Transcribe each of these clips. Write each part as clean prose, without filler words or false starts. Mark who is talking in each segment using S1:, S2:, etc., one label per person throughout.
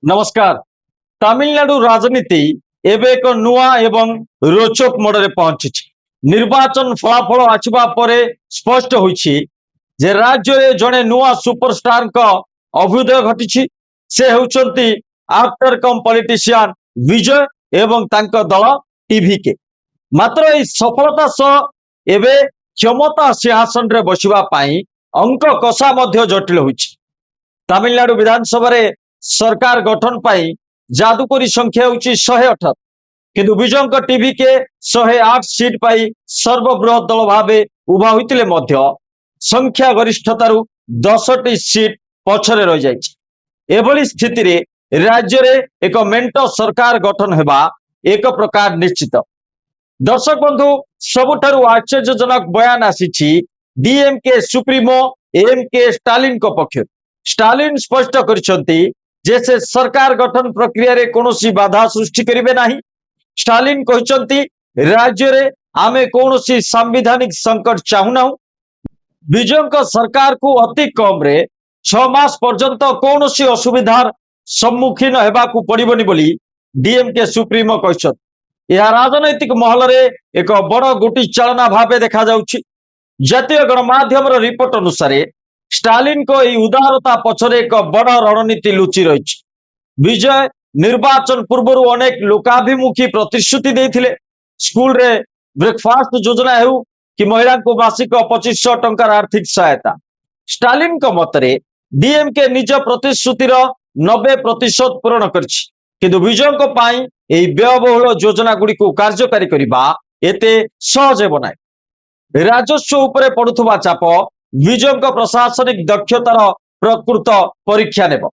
S1: नमस्कार। तमिलनाडु राजनीति एवं एक नुआ एवं रोचक मोड़ पहुंची। निर्वाचन फलाफल आसवा परे स्पष्ट होइछि जे राज्य रे जड़े नुआ सुपरस्टार का अभ्युदय घटी। से होउचंती आफ्टर कम पॉलिटिशियन विजय एवं तांको दल टीवी के। मात्र এই सफलता सह एबे क्षमता सिंहासन रे बसिबा पाई अंक कषा मध्य जटिल होइछि। तमिलनाडु विधानसभा रे सरकार गठन पाई जादुकरी संख्या होची 178 किंतु विजय टीवी के 108 सीट पाई सर्वबृहत दल भावे उभा होइतिले मध्य संख्या गरिष्ठतारु 10टी सीट पछरे रह जाइछि। एभली स्थिति रे राज्य रे एक मेंट सरकार गठन हेबा एक प्रकार निश्चित। दर्शक बंधु, सबुठारु आश्चर्यजनक बयान आसीछि डीएमके सुप्रीमो एमके स्टालिन को पक्ष। स्टालिन स्पष्ट करिसंती जे से सरकार गठन प्रक्रिया रे कोनोसी बाधा सृष्टि करिवे नाही। स्टालिन कहिसंती राज्य रे आमे कोनोसी संवैधानिक संकट चाहुना। विजय सरकार को अति कम रे 6 मास पर्यंत कोनोसी असुविधार सम्मुखीन हेबाकू पड़िबनी बोली डीएमके सुप्रीमो कहिसंती। यह राजनैतिक महल रे एक बड़ गोटी चालना भावे देखा जाउछि। जातीय गणमाध्यम रिपोर्ट अनुसार स्टालिन को यह उदारता पछरे एक बड़ रणनीति लुचि रही। विजय निर्वाचन पूर्व अनेक लोकाभिमुखी प्रतिश्रुति देथिले। स्कूल रे ब्रेकफास्ट योजना हेउ कि महिला को मासिक 2500 टंकार आर्थिक सहायता। स्टालिन को मतरे डीएमके निज प्रतिश्रुतिर 90% पूरण करछि किंतु विजय को पाई एई व्ययबहुल योजना गुडी को कार्यकारी करिबा एते सहज हेबो नाही। राजस्व उपरे पडुथुबा चाप विजय प्रशासनिक दक्षतार प्रकृत परीक्षा नेब।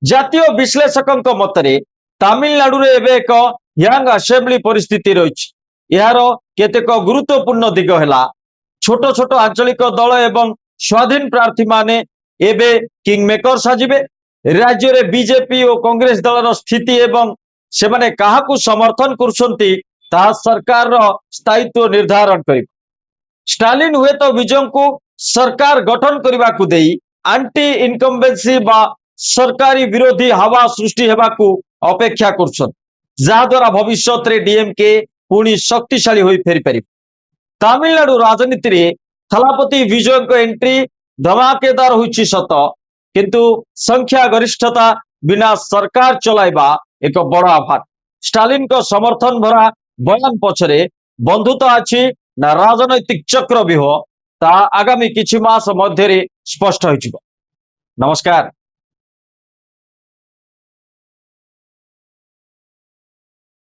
S1: जातीय विश्लेषक मतरे तमिलनाडु रे एबे एक यंग असेंबली परिस्थिति रही। यार केतेक गुरुत्वपूर्ण दिग हैला छोट छोट आंचलिक दल एवं स्वाधीन प्रार्थी माने एबे किंग मेकर साजिबे। राज्य रे बीजेपी और कांग्रेस दलर स्थिति एवं से माने काहाकू समर्थन करसंती ता सरकार रो स्थायित्व निर्धारण करिब। स्टालिन हुए तो विजय को सरकार गठन करने को देई आंटी इनकम्बेंसी बा सरकारी विरोधी हवा सृष्टि हेबाकू अपेक्षा करछन, जहाद्वारा भविष्य रे डीएमके पुणी शक्तिशाली होई फेरी पारि। तमिलनाडु राजनीति रे थलापति विजय को एंट्री धमाकेदार होइछि सत किंतु संख्या गरिष्ठता बिना सरकार चलाइबा एक बड़ आघात। स्टालिन को समर्थन भरा बयान पछरे बंधुता अछि ना राजनैतिक चक्रव्यूह ता आगामी किछि मास मध्य स्पष्ट होइजिबो। नमस्कार।